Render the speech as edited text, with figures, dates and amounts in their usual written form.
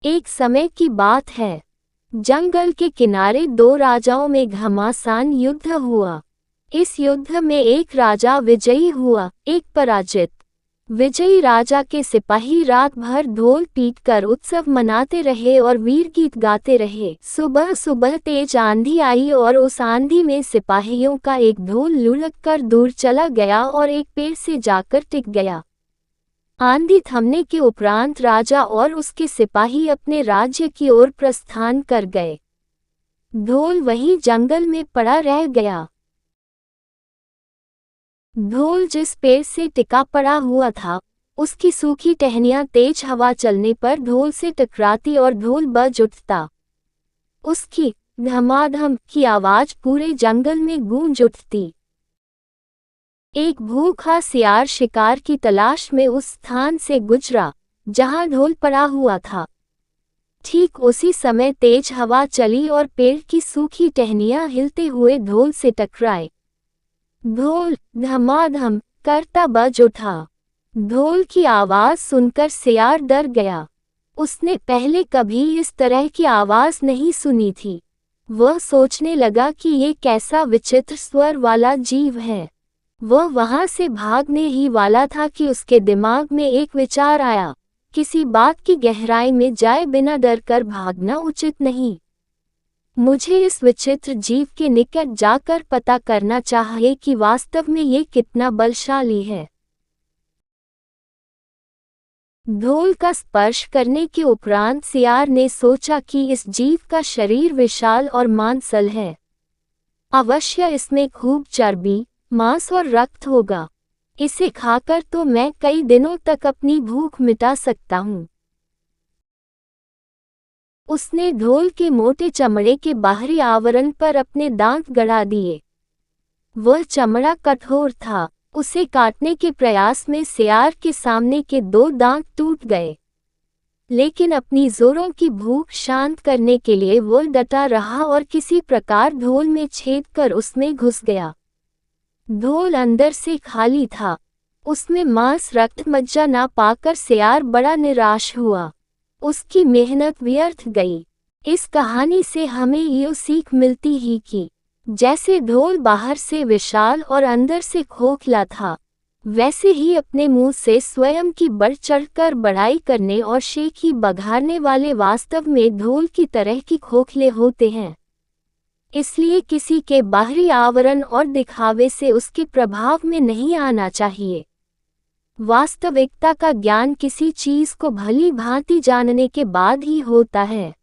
एक समय की बात है। जंगल के किनारे दो राजाओं में घमासान युद्ध हुआ। इस युद्ध में एक राजा विजयी हुआ, एक पराजित। विजयी राजा के सिपाही रात भर ढोल पीटकर उत्सव मनाते रहे और वीर गीत गाते रहे। सुबह सुबह तेज आंधी आई और उस आंधी में सिपाहियों का एक ढोल लुढ़क कर दूर चला गया और एक पेड़ से जाकर टिक गया। आंधी थमने के उपरांत राजा और उसके सिपाही अपने राज्य की ओर प्रस्थान कर गए। ढोल वहीं जंगल में पड़ा रह गया। ढोल जिस पेड़ से टिका पड़ा हुआ था, उसकी सूखी टहनियां तेज हवा चलने पर ढोल से टकराती और ढोल बज उठता। उसकी धमाधम की आवाज पूरे जंगल में गूंज उठती। एक भूखा सियार शिकार की तलाश में उस स्थान से गुजरा जहां ढोल पड़ा हुआ था। ठीक उसी समय तेज हवा चली और पेड़ की सूखी टहनियां हिलते हुए ढोल से टकराए। ढोल धमाधम करता बज उठा। ढोल की आवाज सुनकर सियार डर गया। उसने पहले कभी इस तरह की आवाज नहीं सुनी थी। वह सोचने लगा कि ये कैसा विचित्र स्वर वाला जीव है। वह वहां से भागने ही वाला था कि उसके दिमाग में एक विचार आया, किसी बात की गहराई में जाए बिना डर कर भागना उचित नहीं। मुझे इस विचित्र जीव के निकट जाकर पता करना चाहिए कि वास्तव में ये कितना बलशाली है। ढोल का स्पर्श करने के उपरांत सियार ने सोचा कि इस जीव का शरीर विशाल और मांसल है। अवश्य इसमें खूब चर्बी, मांस और रक्त होगा। इसे खाकर तो मैं कई दिनों तक अपनी भूख मिटा सकता हूँ। उसने ढोल के मोटे चमड़े के बाहरी आवरण पर अपने दांत गड़ा दिए। वह चमड़ा कठोर था। उसे काटने के प्रयास में सियार के सामने के दो दांत टूट गए। लेकिन अपनी जोरों की भूख शांत करने के लिए वह डटा रहा और किसी प्रकार ढोल में छेद कर उसमें घुस गया। ढोल अंदर से खाली था। उसमें मांस, रक्त, मज्जा ना पाकर सियार बड़ा निराश हुआ। उसकी मेहनत व्यर्थ गई। इस कहानी से हमें ये सीख मिलती ही कि जैसे ढोल बाहर से विशाल और अंदर से खोखला था, वैसे ही अपने मुंह से स्वयं की बढ़ चढ़कर बड़ाई करने और शेखी बघारने वाले वास्तव में ढोल की तरह की खोखले होते हैं। इसलिए किसी के बाहरी आवरण और दिखावे से उसके प्रभाव में नहीं आना चाहिए। वास्तविकता का ज्ञान किसी चीज को भली भांति जानने के बाद ही होता है।